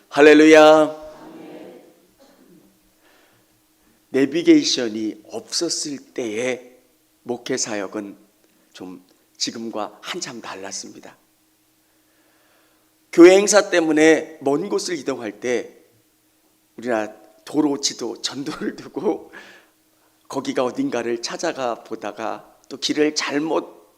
할렐루야. 내비게이션이 없었을 때의 목회 사역은 좀 지금과 한참 달랐습니다. 교회 행사 때문에 먼 곳을 이동할 때 우리나라 도로 지도 전도를 두고 거기가 어딘가를 찾아가 보다가 또 길을 잘못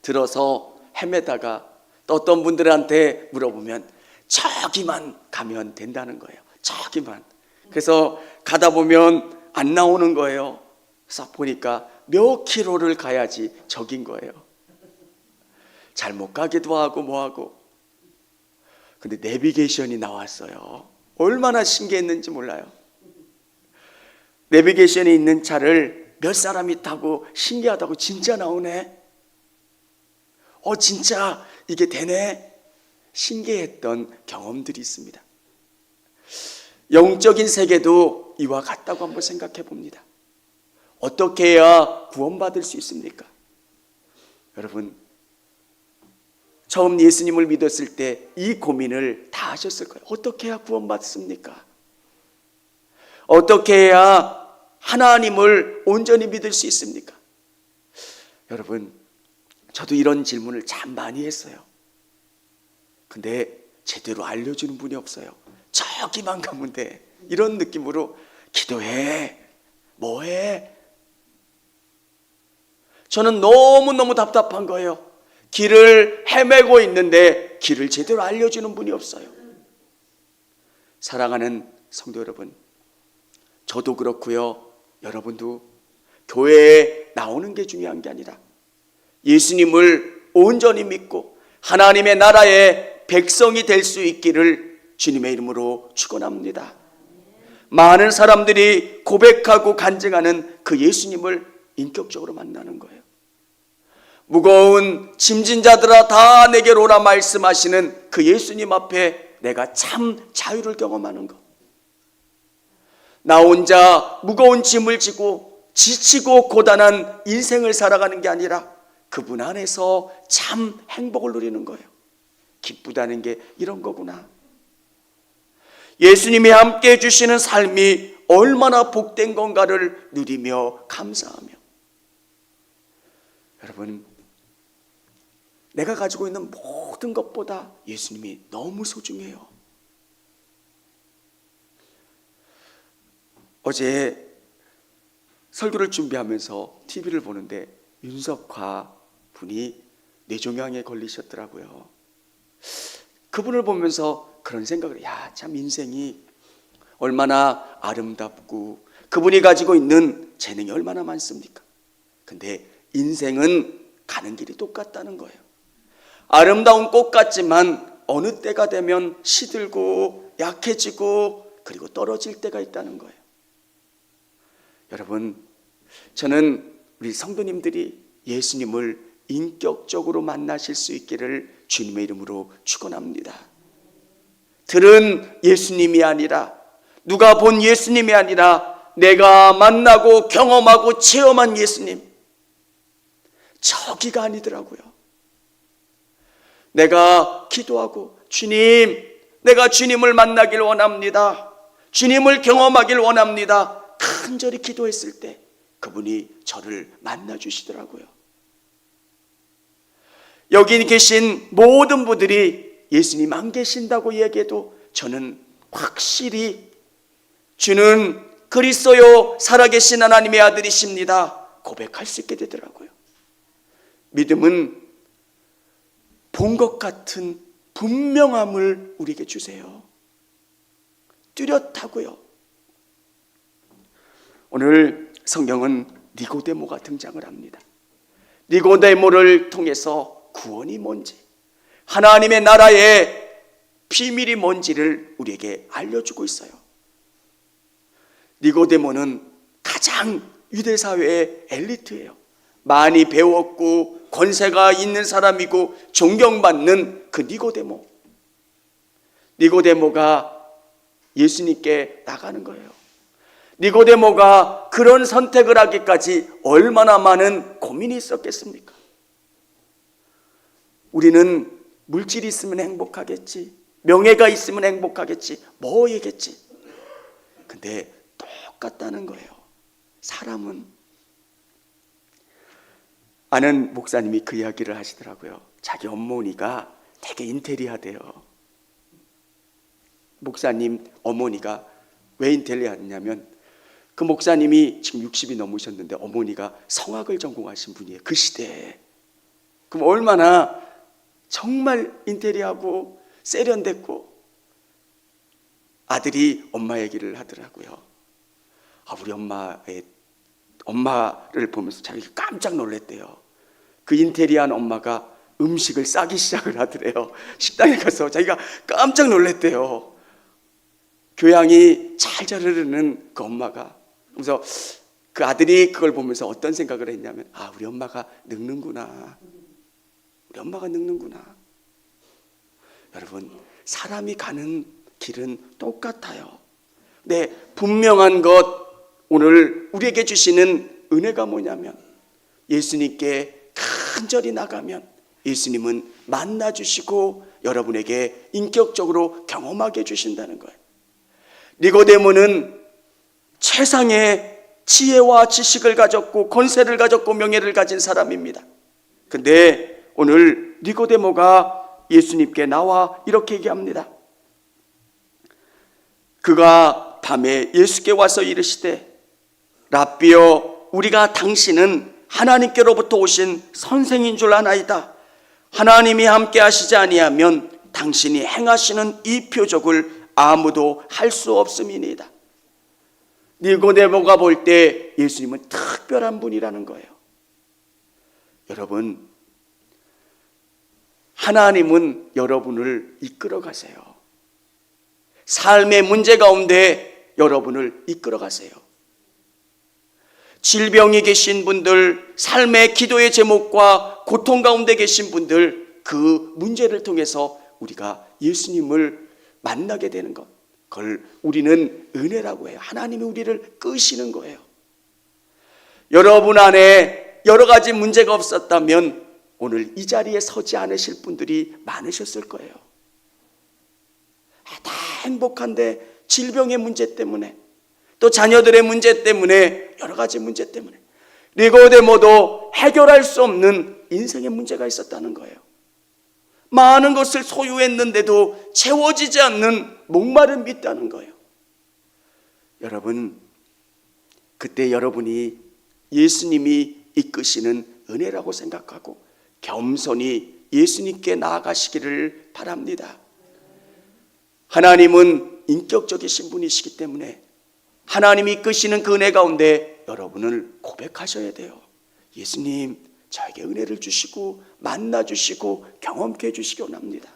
들어서 헤매다가 또 어떤 분들한테 물어보면 저기만 가면 된다는 거예요. 저기만. 그래서 가다 보면 안 나오는 거예요. 그래서 보니까 몇 킬로를 가야지 저긴 거예요. 잘못 가기도 하고 뭐하고. 근데 내비게이션이 나왔어요. 얼마나 신기했는지 몰라요. 내비게이션이 있는 차를 몇 사람이 타고 신기하다고 진짜 나오네. 진짜 이게 되네. 신기했던 경험들이 있습니다. 영적인 세계도 이와 같다고 한번 생각해 봅니다. 어떻게 해야 구원받을 수 있습니까? 여러분, 처음 예수님을 믿었을 때 이 고민을 다 하셨을 거예요. 어떻게 해야 구원받습니까? 어떻게 해야 하나님을 온전히 믿을 수 있습니까? 여러분, 저도 이런 질문을 참 많이 했어요. 근데 제대로 알려주는 분이 없어요. 저기만 가면 돼. 이런 느낌으로 기도해. 뭐해? 저는 너무너무 답답한 거예요. 길을 헤매고 있는데 길을 제대로 알려주는 분이 없어요. 사랑하는 성도 여러분, 저도 그렇고요. 여러분도 교회에 나오는 게 중요한 게 아니라 예수님을 온전히 믿고 하나님의 나라의 백성이 될 수 있기를 주님의 이름으로 축원합니다. 많은 사람들이 고백하고 간증하는 그 예수님을 인격적으로 만나는 거예요. 무거운 짐진 자들아 다 내게로 오라 말씀하시는 그 예수님 앞에 내가 참 자유를 경험하는 것. 나 혼자 무거운 짐을 지고 지치고 고단한 인생을 살아가는 게 아니라 그분 안에서 참 행복을 누리는 거예요. 기쁘다는 게 이런 거구나. 예수님이 함께 해주시는 삶이 얼마나 복된 건가를 누리며 감사하며. 여러분, 내가 가지고 있는 모든 것보다 예수님이 너무 소중해요. 어제 설교를 준비하면서 TV를 보는데 윤석화 분이 뇌종양에 걸리셨더라고요. 그분을 보면서 그런 생각을, 참 인생이 얼마나 아름답고 그분이 가지고 있는 재능이 얼마나 많습니까? 근데 인생은 가는 길이 똑같다는 거예요. 아름다운 꽃 같지만 어느 때가 되면 시들고 약해지고 그리고 떨어질 때가 있다는 거예요. 여러분, 저는 우리 성도님들이 예수님을 인격적으로 만나실 수 있기를 주님의 이름으로 축원합니다. 들은 예수님이 아니라, 누가 본 예수님이 아니라 내가 만나고 경험하고 체험한 예수님, 저기가 아니더라고요. 내가 기도하고 주님, 내가 주님을 만나길 원합니다. 주님을 경험하길 원합니다. 간절히 기도했을 때 그분이 저를 만나주시더라고요. 여기 계신 모든 분들이 예수님 안 계신다고 얘기해도 저는 확실히 주는 그리스도요 살아계신 하나님의 아들이십니다 고백할 수 있게 되더라고요. 믿음은 본 것 같은 분명함을 우리에게 주세요. 뚜렷하고요. 오늘 성경은 니고데모가 등장을 합니다. 니고데모를 통해서 구원이 뭔지, 하나님의 나라의 비밀이 뭔지를 우리에게 알려주고 있어요. 니고데모는 가장 유대사회의 엘리트예요. 많이 배웠고 권세가 있는 사람이고 존경받는 그 니고데모. 니고데모가 예수님께 나가는 거예요. 니고데모가 그런 선택을 하기까지 얼마나 많은 고민이 있었겠습니까? 우리는 물질이 있으면 행복하겠지, 명예가 있으면 행복하겠지, 뭐이겠지. 근데 똑같다는 거예요. 사람은. 아는 목사님이 그 이야기를 하시더라고요. 자기 어머니가 되게 인테리어대요. 목사님 어머니가 왜 인테리어하냐면, 그 목사님이 지금 60이 넘으셨는데 어머니가 성악을 전공하신 분이에요. 그 시대에. 그럼 얼마나 정말 인테리어하고 세련됐고. 아들이 엄마 얘기를 하더라고요. 우리 엄마를 보면서 자기가 깜짝 놀랐대요. 그 인테리어한 엄마가 음식을 싸기 시작을 하더래요. 식당에 가서 자기가 깜짝 놀랐대요. 교양이 잘 흐르는 그 엄마가. 그래서 그 아들이 그걸 보면서 어떤 생각을 했냐면, 우리 엄마가 늙는구나. 우리 엄마가 늙는구나. 여러분, 사람이 가는 길은 똑같아요. 네, 분명한 것, 오늘 우리에게 주시는 은혜가 뭐냐면, 예수님께 간절히 나가면 예수님은 만나주시고 여러분에게 인격적으로 경험하게 해주신다는 거예요. 니고데모는 최상의 지혜와 지식을 가졌고 권세를 가졌고 명예를 가진 사람입니다. 근데 오늘 니고데모가 예수님께 나와 이렇게 얘기합니다. 그가 밤에 예수께 와서 이르시되, 랍비여, 우리가 당신은 하나님께로부터 오신 선생인 줄 아나이다. 하나님이 함께 하시지 아니하면 당신이 행하시는 이 표적을 아무도 할 수 없음이니이다. 니고데모가 볼 때 예수님은 특별한 분이라는 거예요. 여러분, 하나님은 여러분을 이끌어 가세요. 삶의 문제 가운데 여러분을 이끌어 가세요. 질병이 계신 분들, 삶의 기도의 제목과 고통 가운데 계신 분들, 그 문제를 통해서 우리가 예수님을 만나게 되는 것, 그걸 우리는 은혜라고 해요. 하나님이 우리를 끄시는 거예요. 여러분 안에 여러 가지 문제가 없었다면 오늘 이 자리에 서지 않으실 분들이 많으셨을 거예요. 다 행복한데 질병의 문제 때문에, 또 자녀들의 문제 때문에, 여러 가지 문제 때문에 니고데모도 해결할 수 없는 인생의 문제가 있었다는 거예요. 많은 것을 소유했는데도 채워지지 않는 목마름이 있다는 거예요. 여러분, 그때 여러분이 예수님이 이끄시는 은혜라고 생각하고 겸손히 예수님께 나아가시기를 바랍니다. 하나님은 인격적이신 분이시기 때문에 하나님이 이끄시는 그 은혜 가운데 여러분을 고백하셔야 돼요. 예수님, 저에게 은혜를 주시고 만나주시고 경험케 해주시기 원합니다.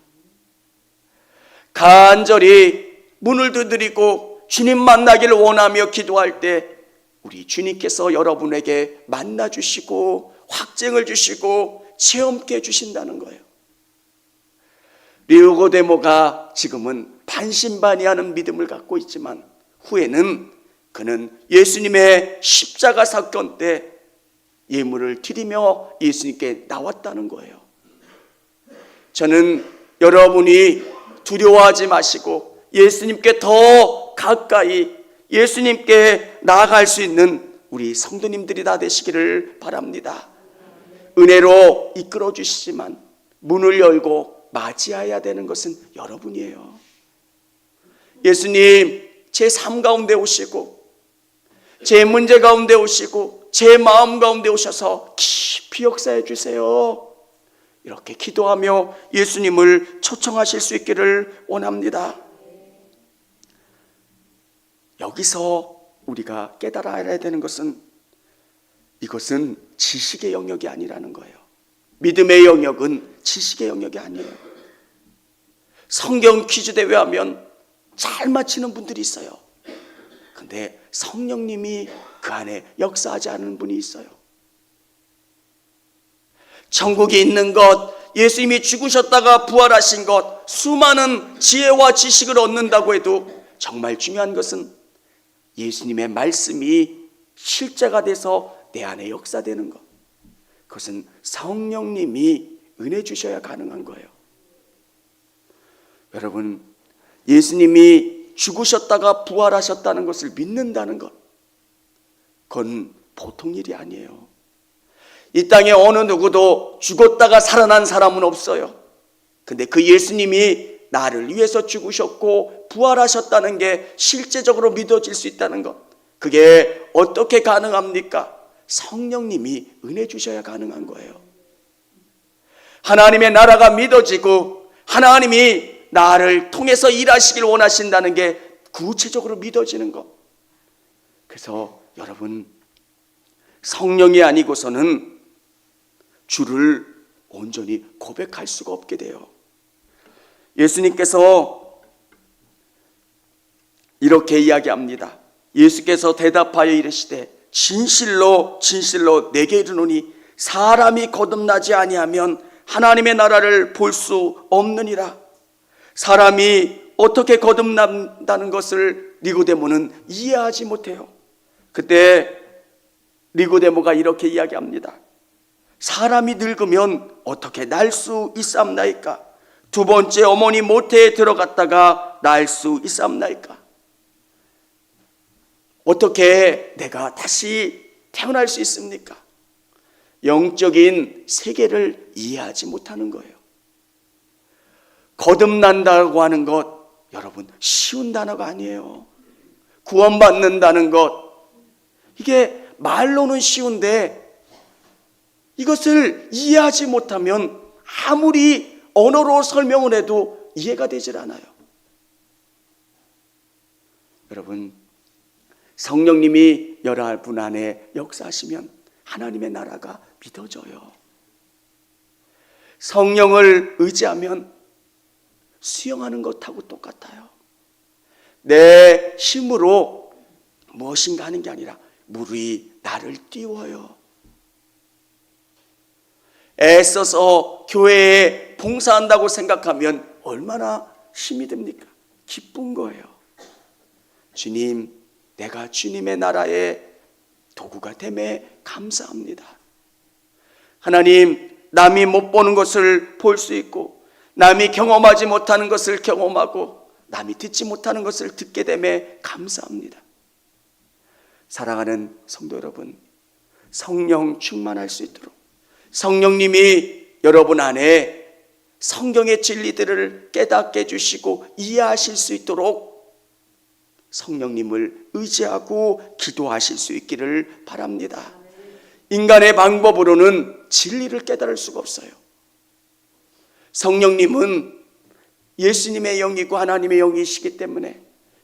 간절히 문을 두드리고 주님 만나기를 원하며 기도할 때 우리 주님께서 여러분에게 만나주시고 확증을 주시고 체험케 해주신다는 거예요. 니고데모가 지금은 반신반의하는 믿음을 갖고 있지만 후에는 그는 예수님의 십자가 사건 때 예물을 드리며 예수님께 나왔다는 거예요. 저는 여러분이 두려워하지 마시고 예수님께 더 가까이 예수님께 나아갈 수 있는 우리 성도님들이 다 되시기를 바랍니다. 은혜로 이끌어 주시지만 문을 열고 맞이해야 되는 것은 여러분이에요. 예수님, 제 삶 가운데 오시고 제 문제 가운데 오시고 제 마음 가운데 오셔서 깊이 역사해 주세요. 이렇게 기도하며 예수님을 초청하실 수 있기를 원합니다. 여기서 우리가 깨달아야 되는 것은 이것은 지식의 영역이 아니라는 거예요. 믿음의 영역은 지식의 영역이 아니에요. 성경 퀴즈 대회 하면 잘 맞히는 분들이 있어요. 근데 성령님이 그 안에 역사하지 않은 분이 있어요. 천국이 있는 것, 예수님이 죽으셨다가 부활하신 것, 수많은 지혜와 지식을 얻는다고 해도 정말 중요한 것은 예수님의 말씀이 실제가 돼서 내 안에 역사되는 것. 그것은 성령님이 은혜 주셔야 가능한 거예요. 여러분, 예수님이 죽으셨다가 부활하셨다는 것을 믿는다는 것, 그건 보통 일이 아니에요. 이 땅에 어느 누구도 죽었다가 살아난 사람은 없어요. 근데 그 예수님이 나를 위해서 죽으셨고 부활하셨다는 게 실제적으로 믿어질 수 있다는 것, 그게 어떻게 가능합니까? 성령님이 은혜 주셔야 가능한 거예요. 하나님의 나라가 믿어지고 하나님이 나를 통해서 일하시길 원하신다는 게 구체적으로 믿어지는 것. 그래서 여러분, 성령이 아니고서는 주를 온전히 고백할 수가 없게 돼요. 예수님께서 이렇게 이야기합니다. 예수께서 대답하여 이르시되 진실로 진실로 내게 이르노니 사람이 거듭나지 아니하면 하나님의 나라를 볼 수 없느니라. 사람이 어떻게 거듭난다는 것을 니고데모는 이해하지 못해요. 그때 니고데모가 이렇게 이야기합니다. 사람이 늙으면 어떻게 날 수 있사옵나이까? 두 번째 어머니 모태에 들어갔다가 날 수 있사옵나이까? 어떻게 내가 다시 태어날 수 있습니까? 영적인 세계를 이해하지 못하는 거예요. 거듭난다고 하는 것, 여러분, 쉬운 단어가 아니에요. 구원받는다는 것, 이게 말로는 쉬운데 이것을 이해하지 못하면 아무리 언어로 설명을 해도 이해가 되질 않아요. 여러분, 성령님이 여러 분 안에 역사하시면 하나님의 나라가 믿어져요. 성령을 의지하면 수영하는 것하고 똑같아요. 내 힘으로 무엇인가 하는 게 아니라 물이 나를 띄워요. 애써서 교회에 봉사한다고 생각하면 얼마나 힘이 듭니까? 기쁜 거예요. 주님, 내가 주님의 나라의 도구가 됨에 감사합니다. 하나님, 남이 못 보는 것을 볼 수 있고 남이 경험하지 못하는 것을 경험하고 남이 듣지 못하는 것을 듣게 됨에 감사합니다. 사랑하는 성도 여러분, 성령 충만할 수 있도록 성령님이 여러분 안에 성경의 진리들을 깨닫게 해주시고 이해하실 수 있도록 성령님을 의지하고 기도하실 수 있기를 바랍니다. 인간의 방법으로는 진리를 깨달을 수가 없어요. 성령님은 예수님의 영이고 하나님의 영이시기 때문에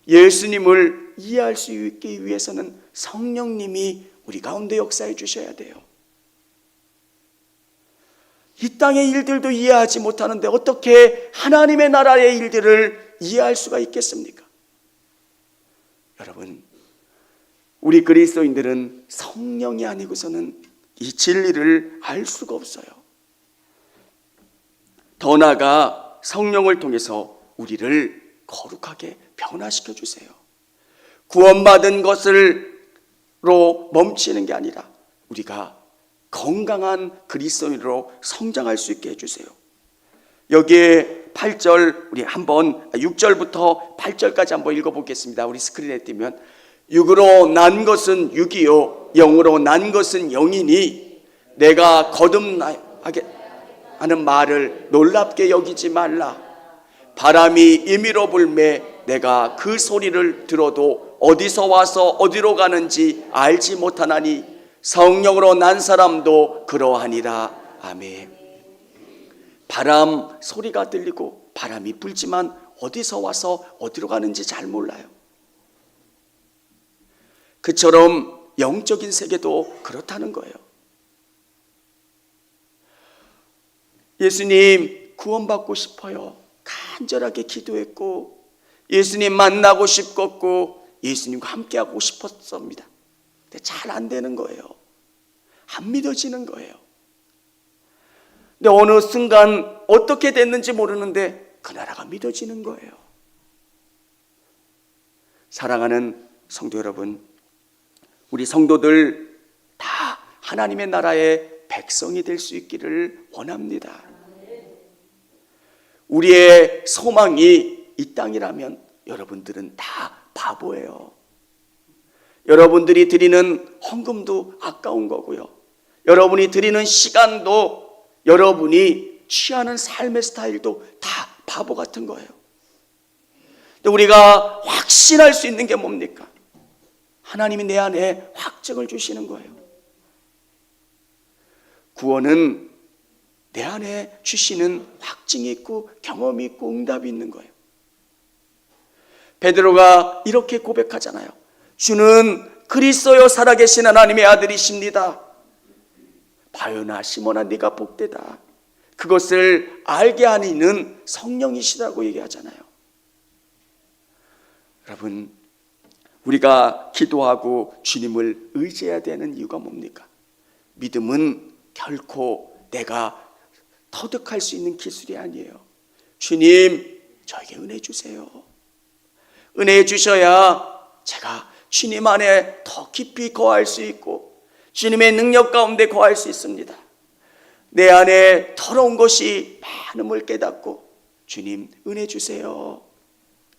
예수님을 이해할 수 있기 위해서는 성령님이 우리 가운데 역사해 주셔야 돼요. 이 땅의 일들도 이해하지 못하는데 어떻게 하나님의 나라의 일들을 이해할 수가 있겠습니까? 여러분, 우리 그리스도인들은 성령이 아니고서는 이 진리를 알 수가 없어요. 더 나아가 성령을 통해서 우리를 거룩하게 변화시켜 주세요. 구원받은 것으로 멈추는 게 아니라 우리가 건강한 그리스도인으로 성장할 수 있게 해주세요. 여기에 8절, 우리 한번 6절부터 8절까지 한번 읽어보겠습니다. 우리 스크린에 띄면, 육으로 난 것은 육이요 영으로 난 것은 영이니 내가 거듭나게 하는 말을 놀랍게 여기지 말라. 바람이 임의로 불매 내가 그 소리를 들어도 어디서 와서 어디로 가는지 알지 못하나니 성령으로 난 사람도 그러하니라. 아멘. 바람 소리가 들리고 바람이 불지만 어디서 와서 어디로 가는지 잘 몰라요. 그처럼 영적인 세계도 그렇다는 거예요. 예수님 구원받고 싶어요. 간절하게 기도했고 예수님 만나고 싶었고 예수님과 함께하고 싶었습니다. 근데 잘 안 되는 거예요. 안 믿어지는 거예요. 근데 어느 순간 어떻게 됐는지 모르는데 그 나라가 믿어지는 거예요. 사랑하는 성도 여러분, 우리 성도들 다 하나님의 나라의 백성이 될 수 있기를 원합니다. 우리의 소망이 이 땅이라면 여러분들은 다 바보예요. 여러분들이 드리는 헌금도 아까운 거고요. 여러분이 드리는 시간도, 여러분이 취하는 삶의 스타일도 다 바보 같은 거예요. 근데 우리가 확신할 수 있는 게 뭡니까? 하나님이 내 안에 확증을 주시는 거예요. 구원은 내 안에 주시는 확증이 있고 경험이 있고 응답이 있는 거예요. 베드로가 이렇게 고백하잖아요. 주는 그리스도요 살아계신 하나님의 아들이십니다. 바요나 시몬아 네가 복되다. 그것을 알게 하는 이는 성령이시라고 얘기하잖아요. 여러분, 우리가 기도하고 주님을 의지해야 되는 이유가 뭡니까? 믿음은 결코 내가 터득할 수 있는 기술이 아니에요. 주님, 저에게 은혜 주세요. 은혜 주셔야 제가 주님 안에 더 깊이 거할 수 있고 주님의 능력 가운데 거할 수 있습니다. 내 안에 더러운 것이 많음을 깨닫고 주님 은혜 주세요.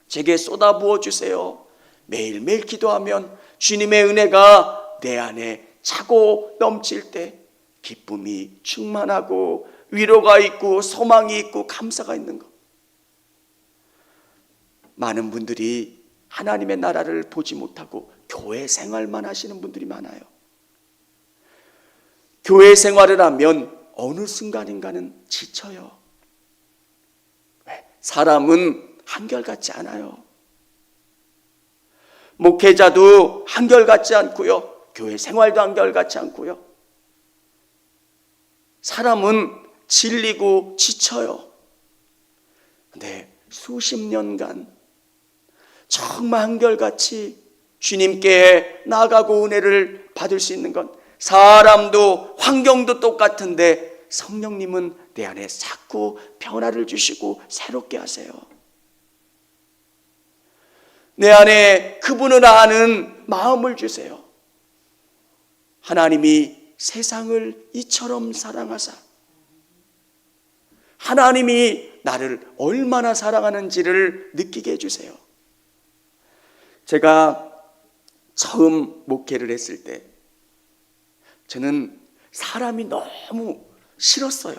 제게 쏟아부어 주세요. 매일매일 기도하면 주님의 은혜가 내 안에 차고 넘칠 때 기쁨이 충만하고 위로가 있고 소망이 있고 감사가 있는 것. 많은 분들이 하나님의 나라를 보지 못하고 교회 생활만 하시는 분들이 많아요. 교회 생활을 하면 어느 순간인가는 지쳐요. 왜? 사람은 한결같지 않아요. 목회자도 한결같지 않고요. 교회 생활도 한결같지 않고요. 사람은 질리고 지쳐요. 근데 수십 년간 정말 한결같이 주님께 나아가고 은혜를 받을 수 있는 건, 사람도 환경도 똑같은데 성령님은 내 안에 자꾸 변화를 주시고 새롭게 하세요. 내 안에 그분을 아는 마음을 주세요. 하나님이 세상을 이처럼 사랑하사 하나님이 나를 얼마나 사랑하는지를 느끼게 해주세요. 제가 처음 목회를 했을 때 저는 사람이 너무 싫었어요.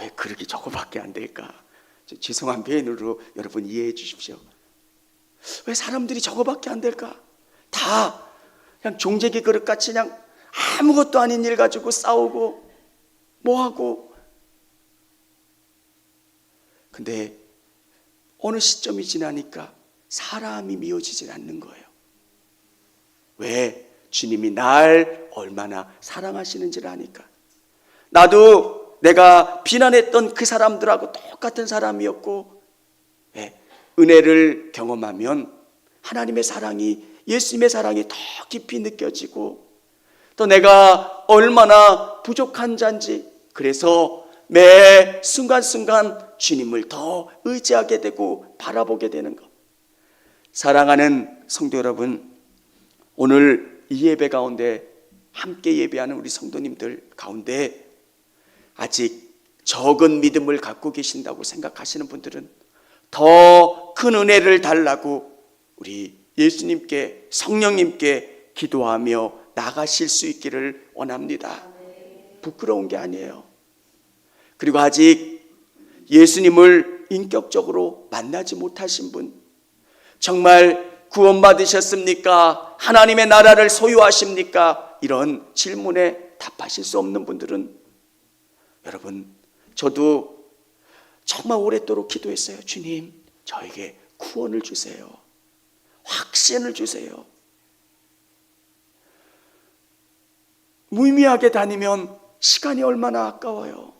왜 그렇게 저거밖에 안 될까? 죄송한 표현으로 여러분 이해해 주십시오. 왜 사람들이 저거밖에 안 될까? 다 그냥 종제기 그릇같이 그냥 아무것도 아닌 일 가지고 싸우고 뭐하고. 근데 어느 시점이 지나니까 사람이 미워지질 않는 거예요. 왜? 주님이 날 얼마나 사랑하시는지를 아니까. 나도 내가 비난했던 그 사람들하고 똑같은 사람이었고, 은혜를 경험하면 하나님의 사랑이, 예수님의 사랑이 더 깊이 느껴지고, 또 내가 얼마나 부족한 자인지, 그래서 매 순간순간 주님을 더 의지하게 되고 바라보게 되는 것. 사랑하는 성도 여러분, 오늘 이 예배 가운데 함께 예배하는 우리 성도님들 가운데 아직 적은 믿음을 갖고 계신다고 생각하시는 분들은 더 큰 은혜를 달라고 우리 예수님께, 성령님께 기도하며 나가실 수 있기를 원합니다. 부끄러운 게 아니에요. 그리고 아직 예수님을 인격적으로 만나지 못하신 분, 정말 구원받으셨습니까? 하나님의 나라를 소유하십니까? 이런 질문에 답하실 수 없는 분들은, 여러분, 저도 정말 오랫도록 기도했어요. 주님, 저에게 구원을 주세요. 확신을 주세요. 무의미하게 다니면 시간이 얼마나 아까워요.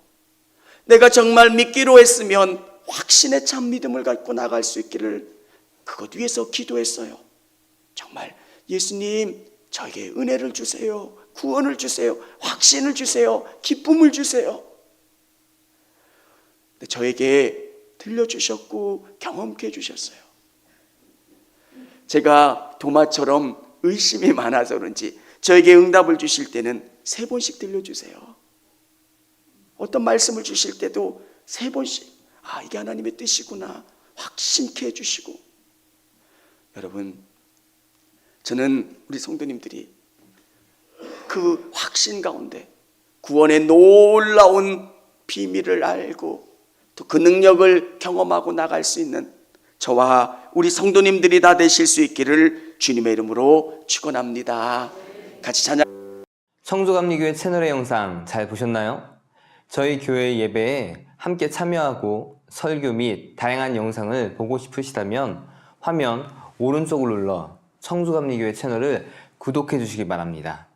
내가 정말 믿기로 했으면 확신의 참 믿음을 갖고 나갈 수 있기를 그것 위해서 기도했어요. 정말 예수님, 저에게 은혜를 주세요. 구원을 주세요. 확신을 주세요. 기쁨을 주세요. 저에게 들려주셨고 경험케 해주셨어요. 제가 도마처럼 의심이 많아서 그런지 저에게 응답을 주실 때는 3번씩 들려주세요. 어떤 말씀을 주실 때도 3번씩, 아, 이게 하나님의 뜻이구나 확신케 해주시고, 여러분, 저는 우리 성도님들이 그 확신 가운데 구원의 놀라운 비밀을 알고 또 그 능력을 경험하고 나갈 수 있는 저와 우리 성도님들이 다 되실 수 있기를 주님의 이름으로 축원합니다. 같이 찬양. 청주감리교회 채널의 영상 잘 보셨나요? 저희 교회 예배에 함께 참여하고 설교 및 다양한 영상을 보고 싶으시다면 화면 오른쪽을 눌러 청주감리교회 채널을 구독해 주시기 바랍니다.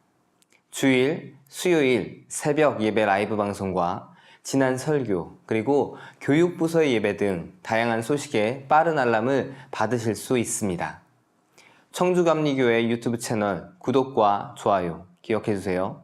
주일, 수요일 새벽 예배 라이브 방송과 지난 설교, 그리고 교육부서의 예배 등 다양한 소식에 빠른 알람을 받으실 수 있습니다. 청주감리교회 유튜브 채널 구독과 좋아요 기억해 주세요.